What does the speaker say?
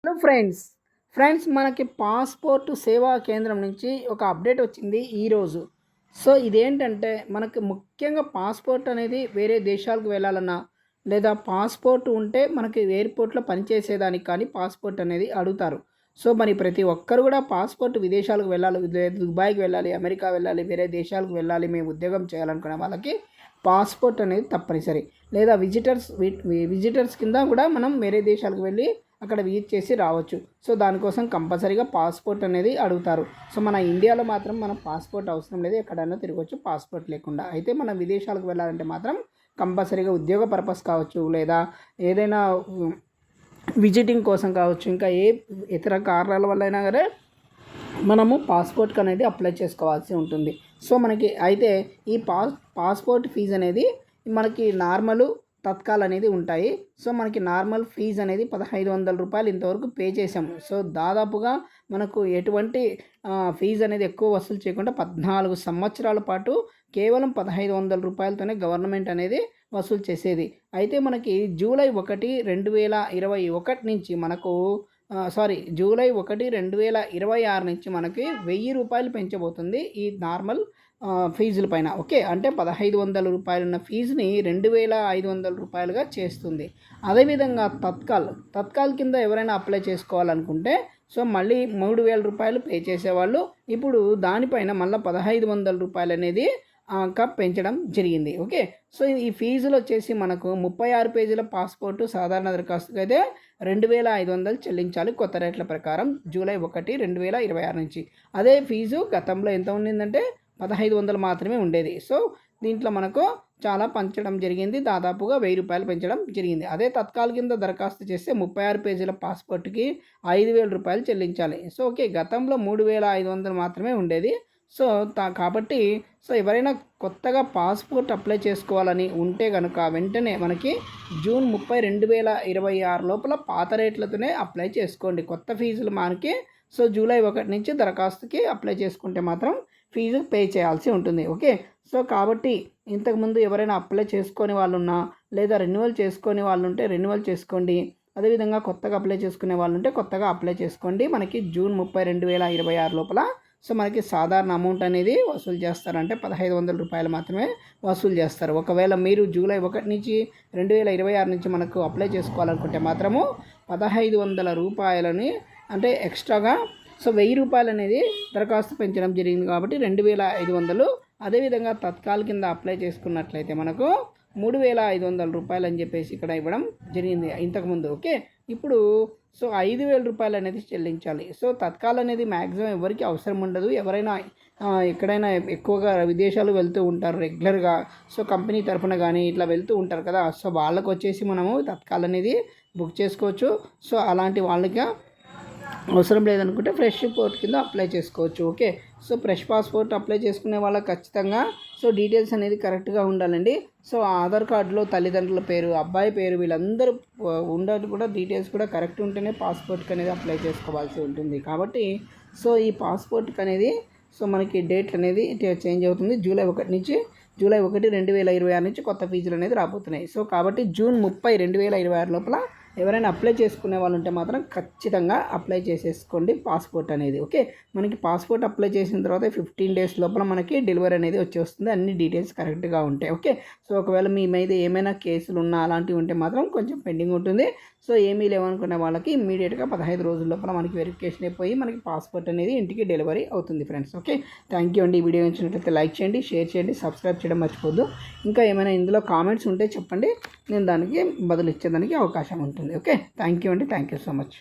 Hello friends మనకి passport సేవా కేంద్రం నుంచి ఒక అప్డేట్ వచ్చింది ఈరోజు. సో ఇదేంటంటే మనకి ముఖ్యంగా పాస్పోర్ట్ అనేది వేరే దేశాలకు వెళ్ళాలన్నా లేదా పాస్పోర్ట్ ఉంటే మనకి ఎయిర్పోర్ట్లో పనిచేసేదానికి కానీ పాస్పోర్ట్ అనేది అడుగుతారు. సో మరి ప్రతి ఒక్కరు కూడా పాస్పోర్ట్ విదేశాలకు వెళ్ళాలి, దుబాయ్కి వెళ్ళాలి, అమెరికా వెళ్ళాలి, వేరే దేశాలకు వెళ్ళాలి, మేము ఉద్యోగం చేయాలనుకునే వాళ్ళకి పాస్పోర్ట్ అనేది తప్పనిసరి. లేదా విజిటర్స్ కింద కూడా మనం వేరే దేశాలకు వెళ్ళి అక్కడ విజిట్ చేసి రావచ్చు. సో దానికోసం కంపల్సరీగా పాస్పోర్ట్ అనేది అడుగుతారు. సో మన ఇండియాలో మాత్రం మన పాస్పోర్ట్ అవసరం లేదు, ఎక్కడైనా తిరగవచ్చు పాస్పోర్ట్ లేకుండా. అయితే మనం విదేశాలకు వెళ్ళాలంటే మాత్రం కంపల్సరీగా ఉద్యోగ పర్పస్ కావచ్చు, లేదా ఏదైనా విజిటింగ్ కోసం కావచ్చు, ఇంకా ఏ ఇతర కారణాల వల్ల అయినా సరే మనము పాస్పోర్ట్కి అనేది అప్లై చేసుకోవాల్సి ఉంటుంది. సో మనకి అయితే ఈ పాస్పోర్ట్ ఫీజు అనేది మనకి నార్మల్ తత్కాల్ అనేది ఉంటాయి. సో మనకి నార్మల్ ఫీజు అనేది 1500 రూపాయలు ఇంతవరకు పే చేసాము. సో దాదాపుగా మనకు ఎటువంటి ఫీజు అనేది ఎక్కువ వసూలు చేయకుండా 14 సంవత్సరాల పాటు కేవలం 1500 రూపాయలతోనే గవర్నమెంట్ అనేది వసూలు చేసేది. అయితే మనకి జూలై 1, 2021 నుంచి మనకు జూలై 1, 2026 నుంచి మనకి 1000 రూపాయలు పెంచబోతుంది ఈ నార్మల్ ఫీజుల పైన. ఓకే, అంటే 1500 రూపాయలు ఉన్న ఫీజుని 2500 రూపాయలుగా చేస్తుంది. అదేవిధంగా తత్కాల్ కింద ఎవరైనా అప్లై చేసుకోవాలనుకుంటే సో మళ్ళీ 3000 రూపాయలు పే చేసేవాళ్ళు ఇప్పుడు దానిపైన మళ్ళీ 1500 రూపాయలు అనేది పెంచడం జరిగింది. ఓకే, సో ఈ ఫీజులు వచ్చేసి మనకు 36 పేజీల పాస్పోర్టు సాధారణ దరఖాస్తుకి అయితే 2500 చెల్లించాలి కొత్త రేట్ల ప్రకారం జూలై 1, 2026 నుంచి. అదే ఫీజు గతంలో ఎంత ఉండిందంటే 1500 మాత్రమే ఉండేది. సో దీంట్లో మనకు చాలా పెంచడం జరిగింది, దాదాపుగా 1000 రూపాయలు పెంచడం జరిగింది. అదే తత్కాల్ కింద దరఖాస్తు చేస్తే 36 పేజీల పాస్పోర్ట్కి 5000 రూపాయలు చెల్లించాలి. సో ఓకే, గతంలో 3500 మాత్రమే ఉండేది. సో కాబట్టి ఎవరైనా కొత్తగా పాస్పోర్ట్ అప్లై చేసుకోవాలని ఉంటే కనుక వెంటనే మనకి జూన్ 30, 2026 లోపల పాత రేట్లతోనే అప్లై చేసుకోండి. కొత్త ఫీజులు మనకి సో జూలై 1 నుంచి దరఖాస్తుకి అప్లై చేసుకుంటే మాత్రం ఫీజు పే చేయాల్సి ఉంటుంది. ఓకే, సో కాబట్టి ఇంతకుముందు ఎవరైనా అప్లై చేసుకొని వాళ్ళు ఉన్నా లేదా రెన్యువల్ చేసుకొని వాళ్ళు ఉంటే రెన్యువల్ చేసుకోండి. అదేవిధంగా కొత్తగా అప్లై చేసుకునే వాళ్ళు ఉంటే కొత్తగా అప్లై చేసుకోండి. మనకి జూన్ 30, 2026 లోపల సో మనకి సాధారణ అమౌంట్ అనేది వసూలు చేస్తారంటే 1500 రూపాయలు మాత్రమే వసూలు చేస్తారు. ఒకవేళ మీరు జూలై 1 నుంచి 2026 నుంచి మనకు అప్లై చేసుకోవాలనుకుంటే మాత్రము 1500 రూపాయలని అంటే ఎక్స్ట్రాగా సో 1000 రూపాయలు అనేది దరఖాస్తు పెంచడం జరిగింది కాబట్టి 2500. అదేవిధంగా తత్కాల్ కింద అప్లై చేసుకున్నట్లయితే మనకు 3500 రూపాయలు అని చెప్పేసి ఇక్కడ ఇవ్వడం జరిగింది ఇంతకుముందు. ఓకే, ఇప్పుడు సో 5000 రూపాయలు అనేది చెల్లించాలి. సో తత్కాల్ అనేది మ్యాక్సిమం ఎవరికి అవసరం ఉండదు. ఎవరైనా ఎక్కడైనా ఎక్కువగా విదేశాలు వెళ్తూ ఉంటారు రెగ్యులర్గా, సో కంపెనీ తరఫున కానీ ఇట్లా వెళ్తూ ఉంటారు కదా, సో వాళ్ళకు వచ్చేసి మనము తత్కాల్ అనేది బుక్ చేసుకోవచ్చు. సో అలాంటి వాళ్ళకి అవసరం లేదనుకుంటే ఫ్రెష్ పోర్ట్ కింద అప్లై చేసుకోవచ్చు. Okay, so fresh passport apply చేసుకునే వాళ్ళకి ఖచ్చితంగా సో డీటెయిల్స్ అనేది కరెక్ట్గా ఉండాలండి. సో ఆధార్ కార్డులో తల్లిదండ్రుల పేరు, అబ్బాయి పేరు, వీళ్ళందరూ ఉండాలి కూడా, డీటెయిల్స్ కూడా కరెక్ట్ ఉంటేనే పాస్పోర్ట్కి అనేది అప్లై చేసుకోవాల్సి ఉంటుంది. కాబట్టి సో ఈ పాస్పోర్ట్కి అనేది సో మనకి డేట్ అనేది చేంజ్ అవుతుంది. జూలై 1, 2026 నుంచి కొత్త ఫీజులు అనేది రాబోతున్నాయి. సో కాబట్టి జూన్ 30, 2026 లోపల ఎవరైనా అప్లై చేసుకునే వాళ్ళు ఉంటే మాత్రం ఖచ్చితంగా అప్లై చేసేసుకోండి పాస్పోర్ట్ అనేది. ఓకే, మనకి పాస్పోర్ట్ అప్లై చేసిన తర్వాత 15 డేస్ లోపల మనకి డెలివరీ అనేది వచ్చేస్తుంది, అన్ని డీటెయిల్స్ కరెక్ట్గా ఉంటాయి. ఓకే, సో ఒకవేళ మీ మీద ఏమైనా కేసులు ఉన్నా అలాంటివి ఉంటే మాత్రం కొంచెం పెండింగ్ ఉంటుంది. సో ఏమీ లేవనుకునే వాళ్ళకి ఇమ్మీడియట్గా 15 రోజుల లోపల మనకి వెరిఫికేషన్ అయిపోయి మనకి పాస్పోర్ట్ అనేది ఇంటికి డెలివరీ అవుతుంది ఫ్రెండ్స్. ఓకే, థ్యాంక్ యూ అండి. ఈ వీడియో నచ్చినట్లయితే లైక్ చేయండి, షేర్ చేయండి, సబ్స్క్రైబ్ చేయడం మర్చిపోద్దు. ఇంకా ఏమైనా ఇందులో కామెంట్స్ ఉంటే చెప్పండి, నేను దానికి బదులు ఇచ్చేదానికి అవకాశం ఉంటుంది. ఓకే, థ్యాంక్ యూ అండి, థ్యాంక్ యూ సో మచ్.